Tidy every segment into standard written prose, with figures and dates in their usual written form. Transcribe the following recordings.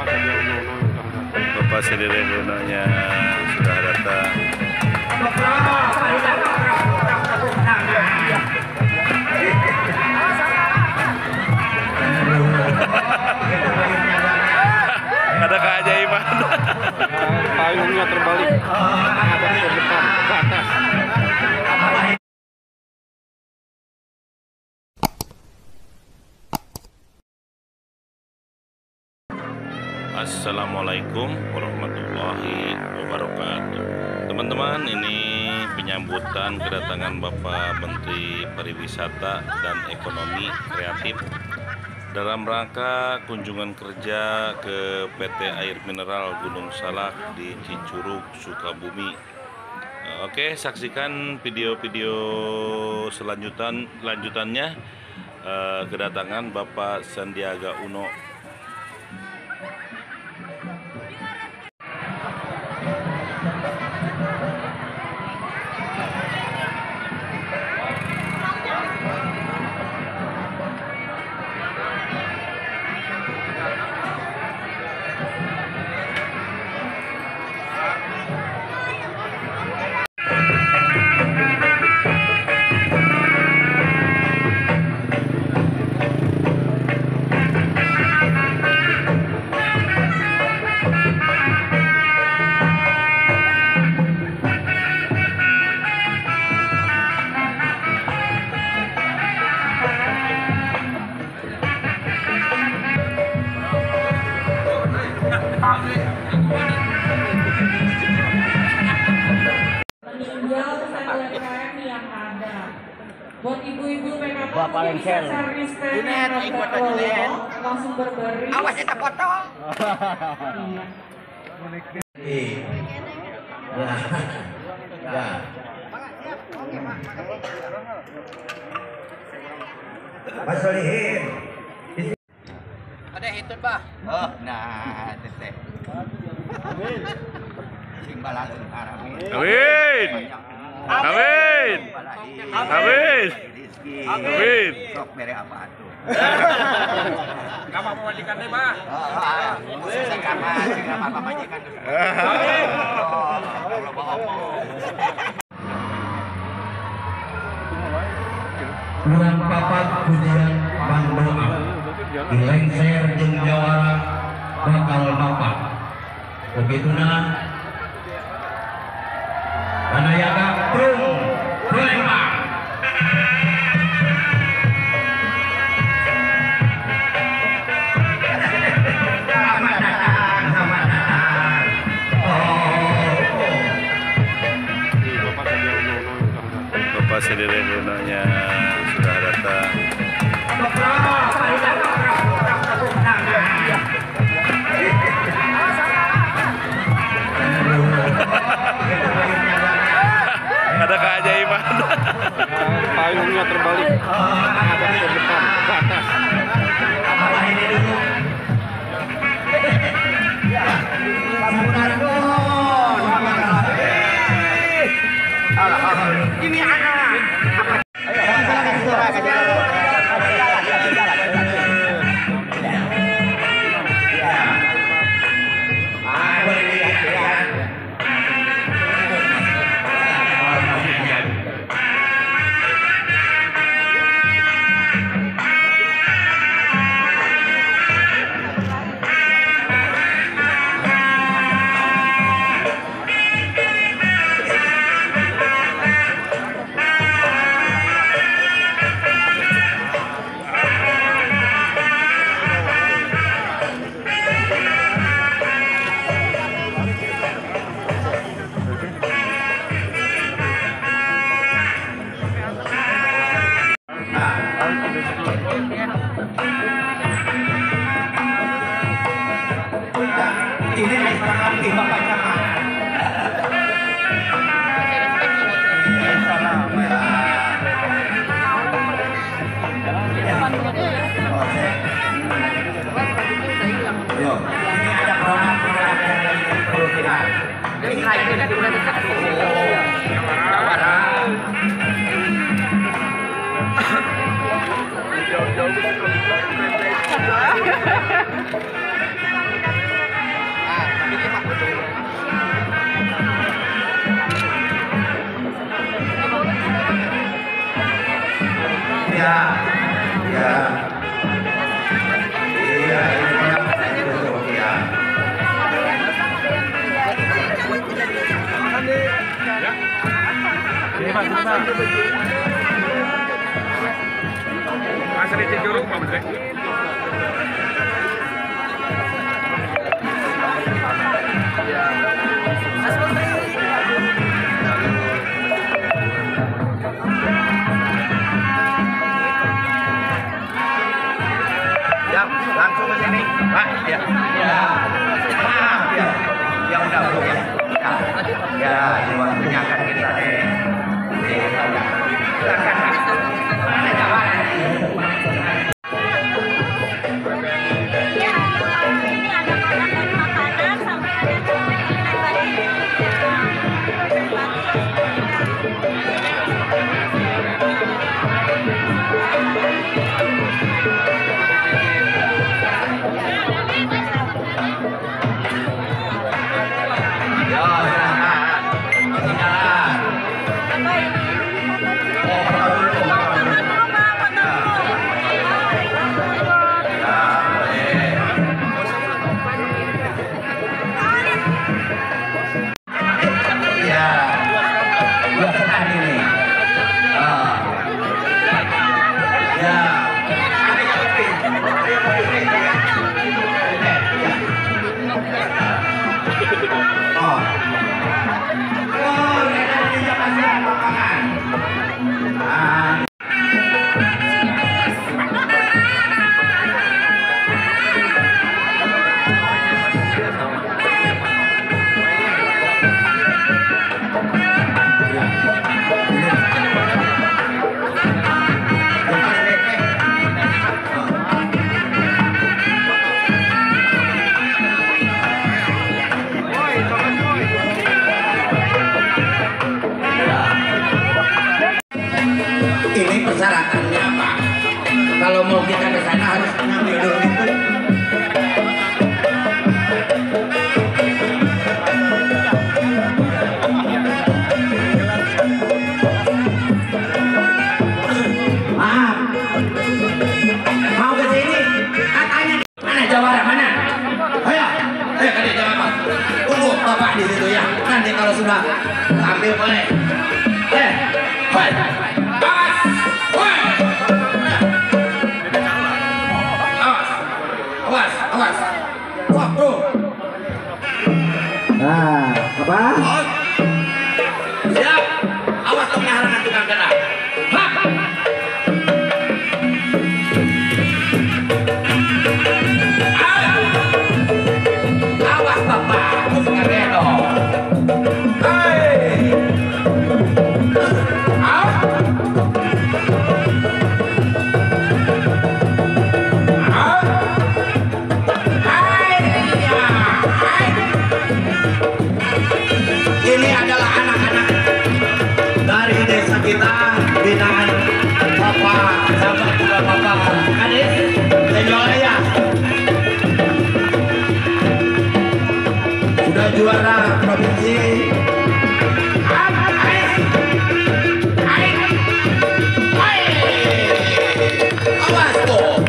Bapak Sandiaga Uno-nya sudah datang. Ada keajaiban. Payungnya terbalik ke depan ke atas. Assalamualaikum warahmatullahi wabarakatuh. Teman-teman, ini penyambutan kedatangan Bapak Menteri Pariwisata dan Ekonomi Kreatif dalam rangka kunjungan kerja ke PT Air Mineral Gunung Salak di Cicurug, Sukabumi. Oke, saksikan video-video lanjutannya kedatangan Bapak Sandiaga Uno. Meninjau UMKM yang ada. Buat ibu-ibu PKK Bapak Lengsel. Langsung berbaris. Awas kita foto. Ya. Pak Solihin. Ada itu, Bah. Oh, nah, teteh. Sing balalun Arabi. Amin. Amin. Amin. Amin. Sok mere apa atuh? Kamu mau majikan deh, Bah? Saya kamar, sing apa majikan. Amin. Kurang papat pujian Bangdoa. Dilengser jeung jawara bakal bapak. Begituna Panayaga Prung Sulaiman. Bapak Sandiaga Uno-nya sudah datang. Ada keajaiban. Payungnya terbalik ke depan ke atas. Ini anak. Ini lagi bapaknya. Yo, ini ada produk-produk yang perlu kita. Ini lagi udah dekat. Jauh-jauh Asli di juruk Pak Menteri. Ya, langsung ke sini. Pak, ya. Ya. Ya. Ya udah, Bu. Ya. Ya, ini waktunya akan kita deh. Silakan, Pak. Mana jawaban? Ya, ini ada makanan sampai ada Ini persyaratannya, Pak. Kalau mau kita ke sana harus ngambil dulu itu. Maaf. Mau ke sini? Katanya mana jawara mana? Ayo, ayo kalian jawab, Pak. Tunggu Bapak di situ ya. Nanti kalau sudah ambil boleh. Hoi. Awas. Wah, bro. Nah, apa? Siap. Awas dong halangan tukang kena. Awas Bapak, terus ngereno. Hei. Ini adalah anak-anak dari desa kita, binaan Bapak sama juga Bapak Kadis Tenjolaya. Sudah juara provinsi. Awas tuh.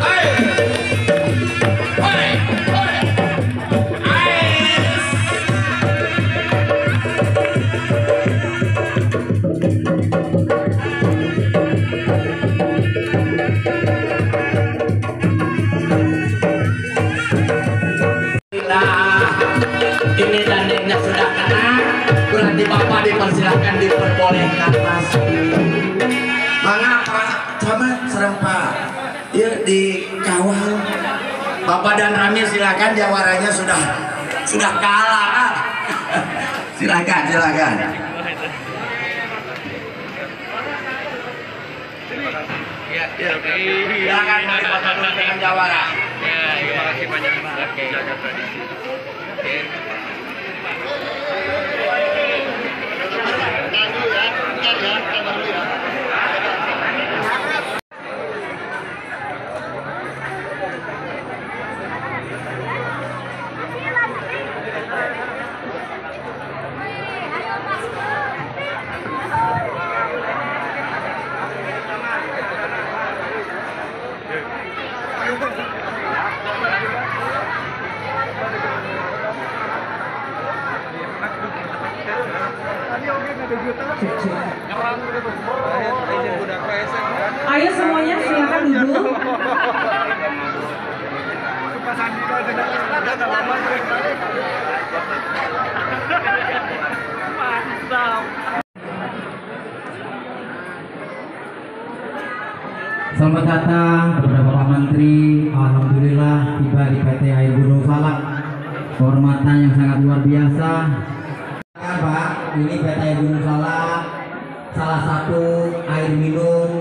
Ini dandengnya sudah kena, berarti Bapak dipersilakan diperbolehkan masuk. Mengapa? Coba serang Pak. Ya dikawal. Bapak dan Rami silakan, jawarannya sudah kalah. Silakan. Silakan Pak dulu dengan jawara. Terima kasih banyak Pak. Jaga tradisi. Ayo semuanya silakan duduk. Selamat datang kepada Bapak Menteri. Alhamdulillah tiba di PT Air Gunung Salak. Kehormatan yang sangat luar biasa. Ya, Pak, ini PT Air Gunung Salak salah satu air minum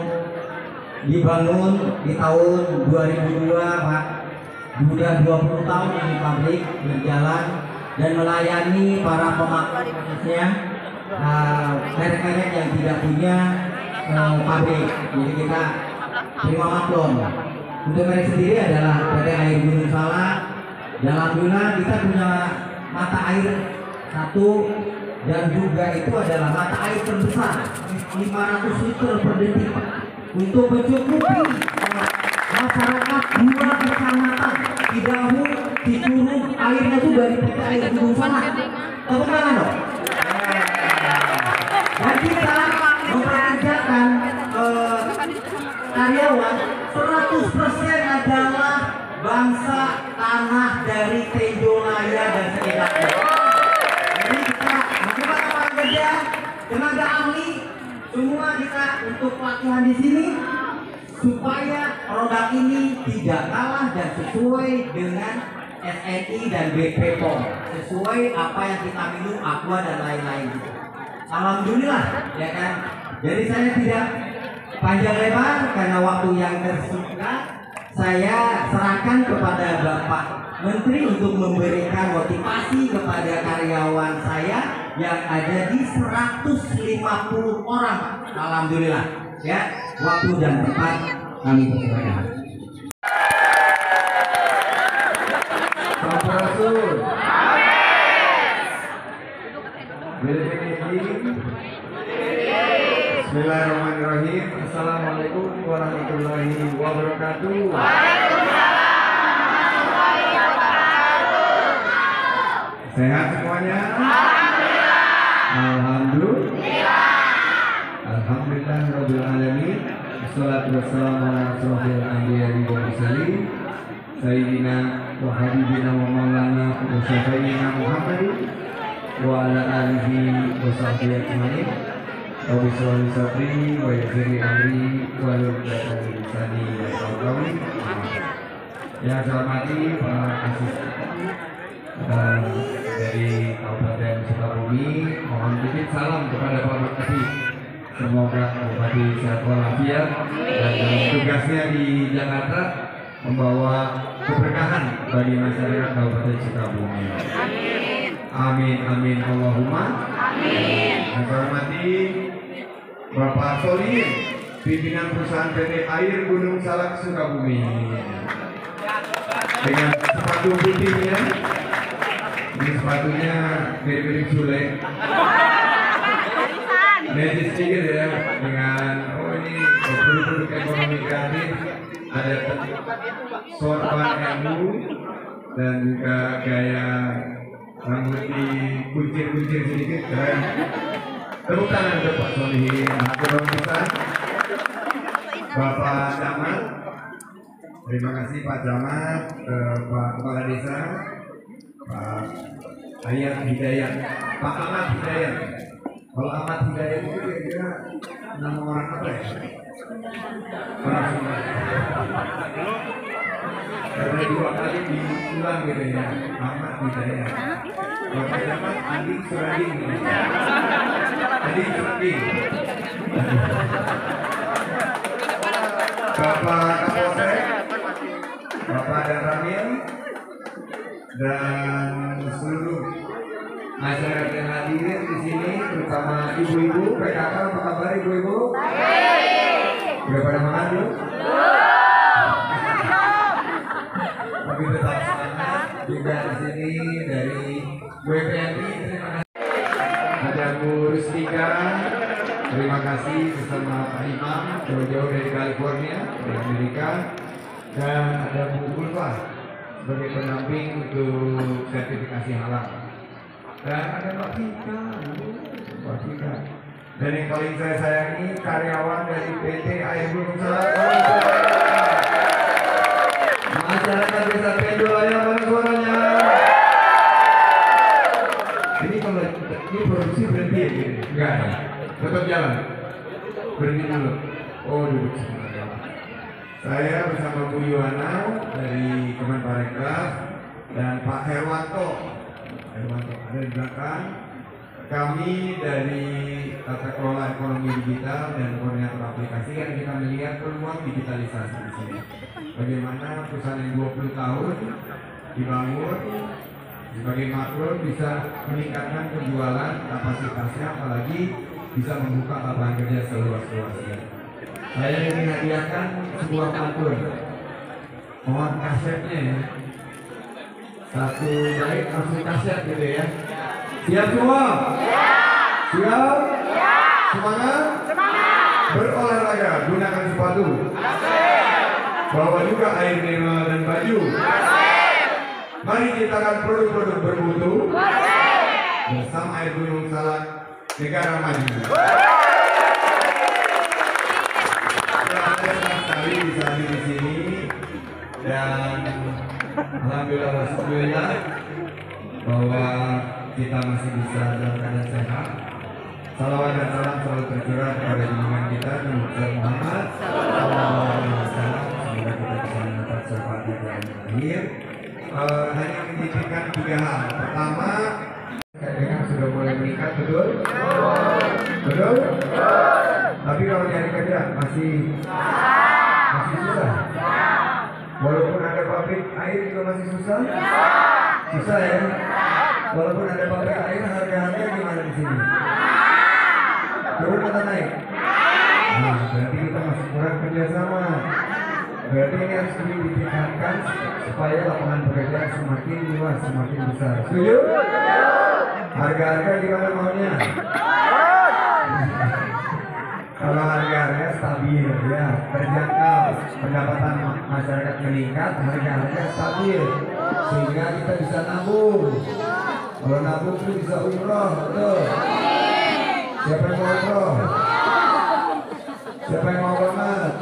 dibangun di tahun 2002, Pak. Sudah 20 tahun ini pabrik berjalan dan melayani para pemakainya, merek-merek yang tidak punya pabrik. Jadi kita terima maklum. Untuk merek sendiri adalah PT Air Gunung Salak. Alhamdulillah kita punya mata air satu dan juga itu adalah mata air terbesar 500 liter per detik untuk mencukupi masyarakat 2 kecamatan Cidahu, Cicurug. Airnya itu dari PT Air Gunung Salak. Tepuk tangan dong. Dan kita mempekerjakan karyawan 100% adalah bangsa tanah dari Tenjolaya dan sekitarnya. Jadi kita bagaimana para kerja, tenaga ahli, semua kita untuk pelatihan di sini supaya produk ini tidak kalah dan sesuai dengan SNI dan BP POM, sesuai apa yang kita minum, aqua dan lain-lain. Alhamdulillah, ya kan. Jadi saya tidak panjang lebar karena waktu yang tersingkat. Saya serahkan kepada Bapak Menteri untuk memberikan motivasi kepada karyawan saya yang ada di 150 orang. Alhamdulillah, ya, waktu dan tempat kami persilakan. Sampurasun. Bismillahirrahmanirrahim. Assalamualaikum warahmatullahi wabarakatuh. Sehat semuanya? Alhamdulillah. Alhamdulillah rabbil alamin. Wassalatu wassalamu ala asyrofil anbiya'i wal mursalin sayyidina wa habibina wa maulana wa syafi'ina Muhammadin wa ala alihi wa sahbihi ajmain. Rabbi shrah li sadri wa yassir li amri wahlul 'uqdatam min lisani yafqahu qawli. Yang saya hormati Pak Asis dari Kabupaten Sukabumi, mohon titip salam kepada Pak Bupati. Semoga Bupati sehat walafiat dan dalam tugasnya di Jakarta membawa keberkahan bagi masyarakat Kabupaten Sukabumi. Amin amin Allahumma amin. Yang saya hormati Bapak Solihin, pimpinan perusahaan PT Air Gunung Salak Sukabumi, dengan sepatu putihnya. Ini sepatunya mirip-mirip Sule. Medis sedikit ya, dengan ini produk-produk ekonomi kreatif, ada sorban ilmu dan juga gaya rambut dikuncir-kuncir sedikit, keren. Tepuk tangan untuk Pak Solihin. Kurang besar Bapak Camat. Terima kasih Pak Camat, Pak Kepala Desa, Pak Ayat Hidayat, Pak Ahmad Hidayat. Kalau Ahmad Hidayat itu kira-kira nama orang apa ya? Orang Sunda. Karena 2 kali diulang gitu ya, Ahmad Hidayat. Bapak Camat Andi Surading. Andi Surading. Bapak Kapolsek, Bapak dan Ramil, dan seluruh masyarakat yang hadir di sini, terutama ibu-ibu PKK. Apa kabar ibu-ibu? Baik. Udah pada makan belum? Tapi tetap semangat juga di sini dari WPMI. Terima kasih. Ada Bu Rustika, terima kasih bersama Pak Imam jauh-jauh dari California, dari Amerika, dan ada Bu Ulfa sebagai pendamping untuk sertifikasi halal. Dan ada Mbak Vika, Mbak Vika Dan yang paling saya sayangi karyawan dari PT Air Gunung Salak. Masyarakat Desa Pendul ayo mana suaranya? Ini kalau ini produksi berhenti ya? Enggak, tetap jalan. Berhenti dulu. Oh duduk sebentar. Saya bersama Bu Yuwana dari Kemenparekraf dan Pak Herwanto ada di belakang. Kami dari Tata Kelola Ekonomi Digital dan Koordinator Aplikasi kan kita melihat peluang digitalisasi di sini. Bagaimana perusahaan yang 20 tahun dibangun sebagai makro bisa meningkatkan penjualan kapasitasnya, apalagi bisa membuka lapangan kerja seluas-luasnya. Saya ingin hadiahkan sebuah pantun. Mohon kasetnya ya. Satu baik langsung kaset gitu ya. Siap semua? Siap? Semangat? Berolahraga, gunakan sepatu. Bawa juga air mineral dan baju. Mari ciptakan produk-produk bermutu. Bersama Air Gunung Salak, negara maju. Saya senang sekali bisa hadir di sini dan alhamdulillah bahwa kita masih bisa dalam keadaan sehat. Salawat dan salam selalu tercurah kepada junjungan kita Nabi Muhammad sallallahu alaihi wasallam. Semoga kita bisa mendapat syafaat di akhir. Hanya menitipkan 3 hal. Pertama, saya dengar sudah mulai meningkat, betul? Betul? Tapi kalau nyari kerja masih susah. Walaupun ada pabrik air juga masih susah. Susah ya. Walaupun ada pabrik air, harga-harga gimana di sini? Turun atau naik? Nah, berarti kita masih kurang kerjasama. Berarti ini harus ditingkatkan supaya lapangan pekerjaan semakin luas, semakin besar. Setuju? Harga-harga gimana maunya? Kalau harga-harga stabil ya, terjangkau, pendapatan masyarakat meningkat, harga-harga stabil, sehingga kita bisa nabung. Kalau nabung itu bisa umroh, betul? Siapa yang mau umroh? Siapa yang mau banget?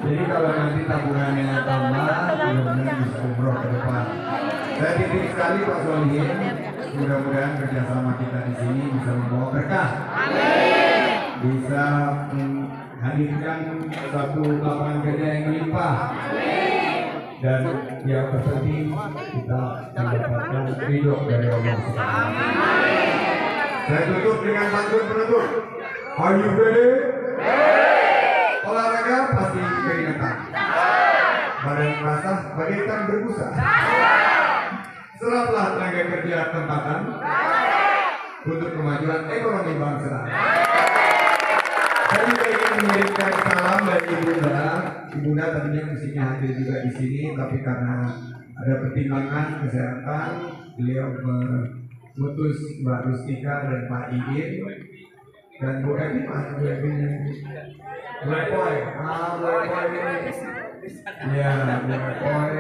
Jadi kalau nanti tabungannya tambah, mudah-mudahan bisa umroh ke depan. Saya titip sekali Pak Solihin, mudah-mudahan kerjasama kita di sini bisa membawa berkah. Bisa menghadirkan satu lapangan kerja yang melimpah. Dan yang terpenting kita mendapatkan ridho dari Allah. Saya tutup dengan pantun penutup. Are you ready? Olahraga pasti keringetan. Badan basah bagaikan berbusa. Seraplah tenaga kerja tempatan untuk kemajuan ekonomi bangsa. Saya juga ingin mengirimkan salam dari Ibunda. Ibunda tadinya mestinya hadir juga di sini, tapi karena ada pertimbangan kesehatan, beliau memutus Mbak Rustika dan Pak Iin dan Bu Evi, Bu Evi Lepoy, Lepoy ya, Lepoy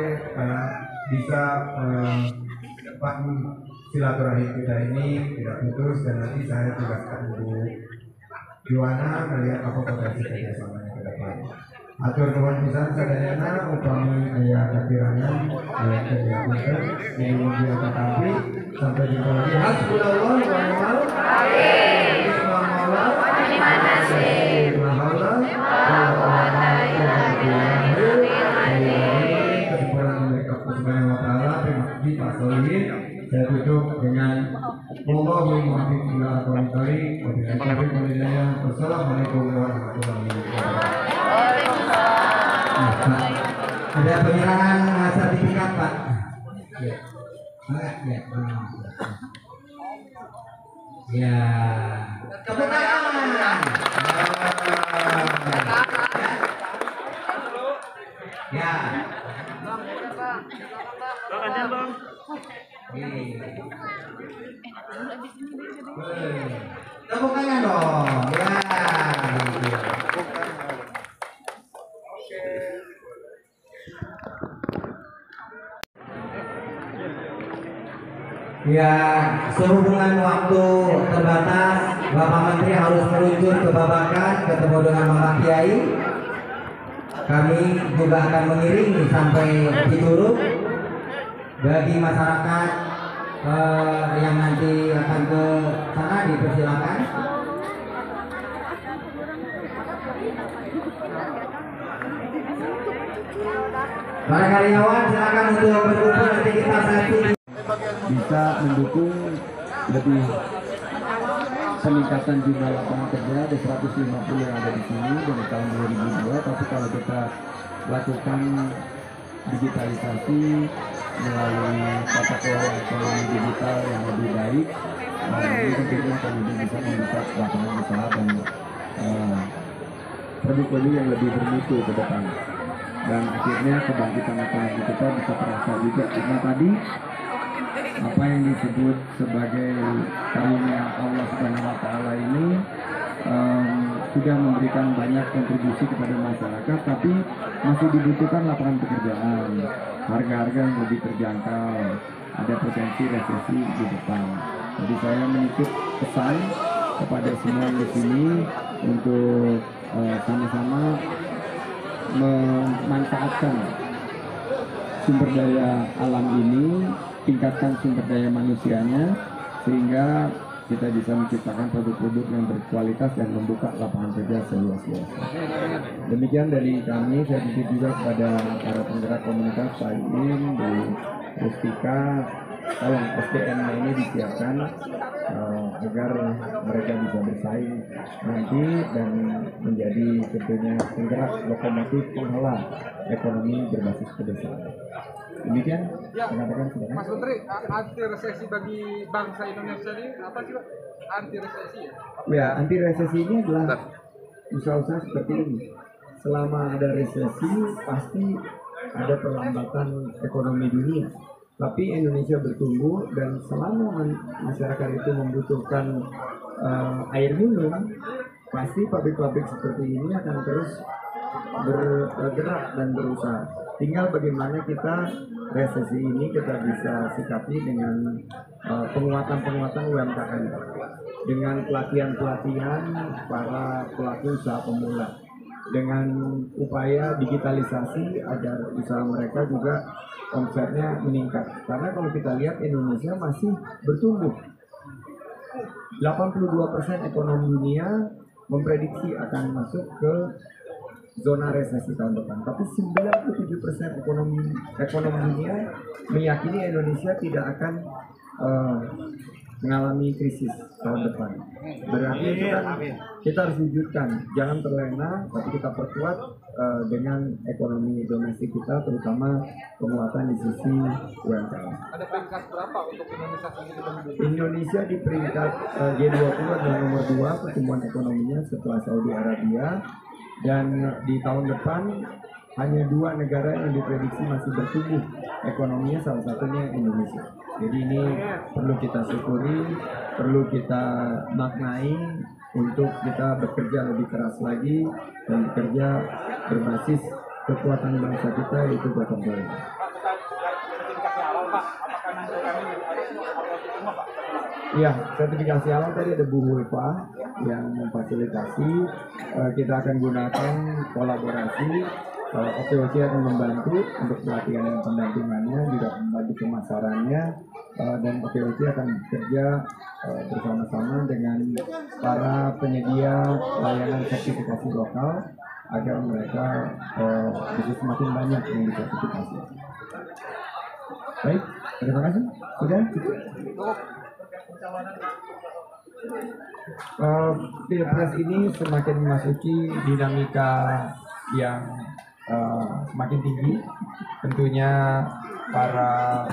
bisa silaturahim kita ini tidak putus, dan nanti saya tugaskan Bu Yuwana melihat apa potensi kerjasamanya ke depan. Atur nuhun pisan sadayana upami aya katirangan aya kegiatan ini mungkin akan tapi sampai jumpa lagi. Hasbunallah wa ni'mal wakil. Ni'mal maula wa ni'man nasir. La haula wa la quwwata illa billah. Kesimpulan dari Allah Subhanahu wa taala, terima kasih Pak Solihin. Saya tutup dengan Allahumma muwaffiq ila aqwamit thoriq wa billahi taufiq wal hidayah. Wassalamualaikum warahmatullahi wabarakatuh. Ada penyerahan sertifikat Pak. Ya. Ya. Tepuk tangan. Ya. Tepuk tangan dong. Ya. Ya, sehubungan waktu terbatas, Bapak Menteri harus meluncur ke Babakan ketemu dengan Bapak Kiai. Kami juga akan mengiringi sampai di Curug. Bagi masyarakat yang nanti akan ke sana dipersilakan. Para karyawan silakan untuk berkumpul, nanti kita selfie. Bisa mendukung lebih peningkatan jumlah lapangan kerja. Ada 150 yang ada di sini dari tahun 2002, tapi kalau kita lakukan digitalisasi melalui tata kelola ekonomi digital yang lebih baik, ini tentunya kemudian bisa membuka lapangan usaha dan produk-produk yang lebih bermutu ke depan, dan akhirnya kebangkitan ekonomi kita bisa terasa juga. Karena tadi apa yang disebut sebagai karunia Allah Subhanahu wa Ta'ala ini sudah memberikan banyak kontribusi kepada masyarakat, tapi masih dibutuhkan lapangan pekerjaan, harga-harga yang lebih terjangkau, ada potensi resesi di depan. Jadi saya menitip pesan kepada semua di sini untuk sama-sama memanfaatkan sumber daya alam ini, tingkatkan sumber daya manusianya, sehingga kita bisa menciptakan produk-produk yang berkualitas dan membuka lapangan kerja seluas-luasnya. Demikian dari kami. Saya titip juga kepada para penggerak komunitas, Pak Iin, Bu Rustika, tolong SDM-nya ini disiapkan agar mereka bisa bersaing nanti dan menjadi tentunya penggerak lokomotif penghala ekonomi berbasis pedesaan. Demikian mengatakan sudah. Mas Menteri, anti resesi bagi bangsa Indonesia ini apa sih, Pak? Anti resesi ya? Ya, anti resesi ini adalah usaha-usaha seperti ini. Selama ada resesi, pasti ada perlambatan ekonomi dunia. Tapi Indonesia bertumbuh, dan selama masyarakat itu membutuhkan air minum, pasti pabrik-pabrik seperti ini akan terus bergerak dan berusaha. Tinggal bagaimana kita resesi ini kita bisa sikapi dengan penguatan-penguatan UMKM, dengan pelatihan-pelatihan para pelaku usaha pemula, dengan upaya digitalisasi agar usaha mereka juga omsetnya meningkat. Karena kalau kita lihat Indonesia masih bertumbuh. 82% ekonomi dunia memprediksi akan masuk ke zona resesi tahun depan. Tapi 97% ekonomi dunia meyakini Indonesia tidak akan mengalami krisis tahun depan. Berarti itu kan kita harus wujudkan, jangan terlena, tapi kita perkuat dengan ekonomi domestik kita, terutama penguatan di sisi UMKM. Ada peringkat berapa untuk Indonesia sendiri? Indonesia di peringkat G20 adalah nomor 2 pertumbuhan ekonominya setelah Saudi Arabia, dan di tahun depan hanya 2 negara yang diprediksi masih bertumbuh ekonominya, salah satunya Indonesia. Jadi ini perlu kita syukuri, perlu kita maknai untuk kita bekerja lebih keras lagi dan bekerja berbasis kekuatan bangsa kita, yaitu gotong royong. Ya, sertifikasi halal tadi ada Bu Hulfa yang memfasilitasi. Kita akan gunakan kolaborasi. OPOC akan membantu untuk pelatihan dan pendampingannya, juga membantu pemasarannya, dan OPOC akan bekerja bersama-sama dengan para penyedia layanan sertifikasi lokal agar mereka bisa semakin banyak yang disertifikasi. Baik, terima kasih. Sudah cukup. Pilpres ini semakin memasuki dinamika yang semakin tinggi. Tentunya para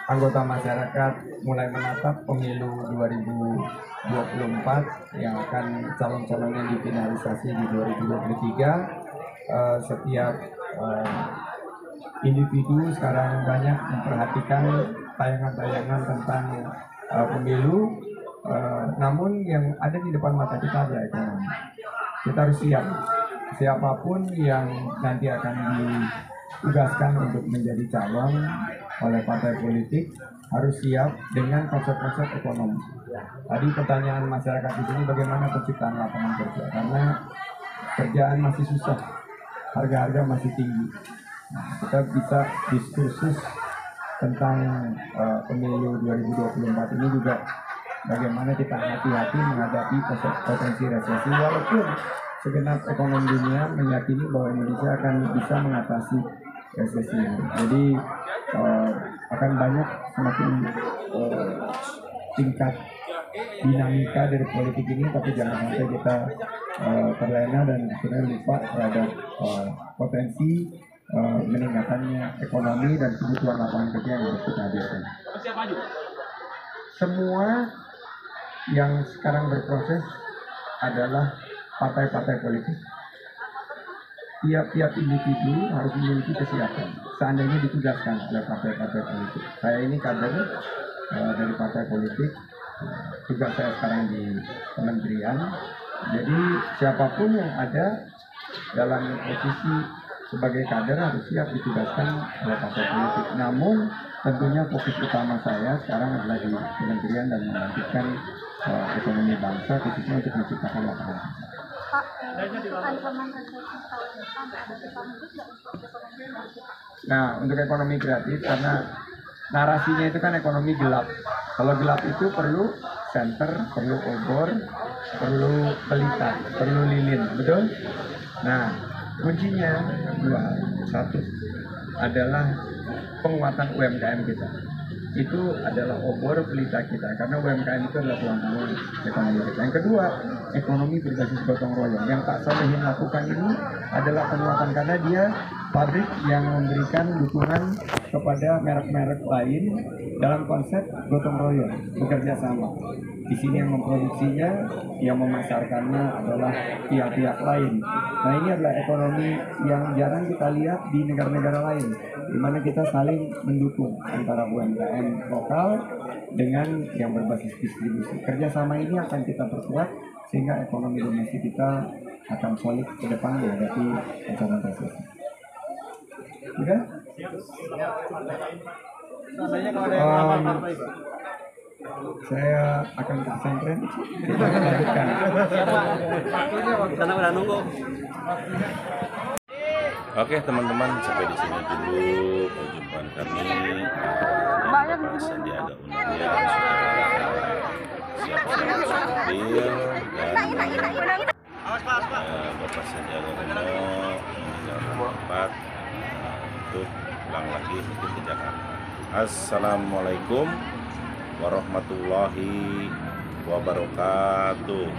anggota masyarakat mulai menatap pemilu 2024 yang akan calon-calonnya difinalisasi di 2023. Setiap individu sekarang banyak memperhatikan tayangan-tayangan tentang pemilu, namun yang ada di depan mata kita adalah ekonomi. Kita harus siap. Siapapun yang nanti akan ditugaskan untuk menjadi calon oleh partai politik, harus siap dengan konsep-konsep ekonomi. Tadi pertanyaan masyarakat di sini bagaimana penciptaan lapangan kerja, karena kerjaan masih susah, harga-harga masih tinggi. Nah, kita bisa diskursus tentang pemilu 2024 ini juga bagaimana kita hati-hati menghadapi potensi resesi, walaupun segenap ekonomi dunia meyakini bahwa Indonesia akan bisa mengatasi resesi ini. Jadi akan banyak semakin tingkat dinamika dari politik ini, tapi jangan sampai kita terlena dan akhirnya lupa terhadap potensi meningkatannya ekonomi dan kebutuhan lapangan kerja yang harus kita hadirkan. Semua yang sekarang berproses adalah partai-partai politik. Tiap-tiap individu harus memiliki kesiapan. Seandainya ditugaskan oleh partai-partai politik. Saya ini kader dari partai politik. Tugas saya sekarang di kementerian. Jadi siapapun yang ada dalam posisi sebagai kader harus siap ditugaskan oleh partai politik. Namun tentunya fokus utama saya sekarang adalah di kementerian dan membangkitkan ekonomi bangsa, khususnya untuk menciptakan lapangan kerja. Pak, ancaman resesi tahun depan ada sekaligus nggak untuk ekonomi kreatif? Nah, untuk ekonomi kreatif karena narasinya itu kan ekonomi gelap. Kalau gelap itu perlu senter, perlu obor, perlu pelita, perlu lilin, betul? Nah, kuncinya dua. Satu adalah penguatan UMKM kita. Itu adalah obor pelita kita, karena UMKM itu adalah tulang punggung ekonomi kita. Yang kedua, ekonomi berbasis gotong royong. Yang Pak Solehin lakukan ini adalah penguatan karena dia pabrik yang memberikan dukungan kepada merek-merek lain dalam konsep gotong royong, bekerja sama. Di sini yang memproduksinya, yang memasarkannya adalah pihak-pihak lain. Nah, ini adalah ekonomi yang jarang kita lihat di negara-negara lain, di mana kita saling mendukung antara UMKM lokal dengan yang berbasis distribusi. Kerjasama ini akan kita perkuat sehingga ekonomi domestik kita akan solid ke depan menghadapi ancaman resesi. Sudah? Saya akan ke pesantren. Kita akan lanjutkan. Oke teman-teman, sampai di sini dulu perjumpaan kami. Bapak Sandiaga Uno yang siap-siap Supril dan Bapak Sandiaga Uno meninggalkan tempat untuk pulang lagi ke Jakarta. Assalamualaikum warahmatullahi wabarakatuh.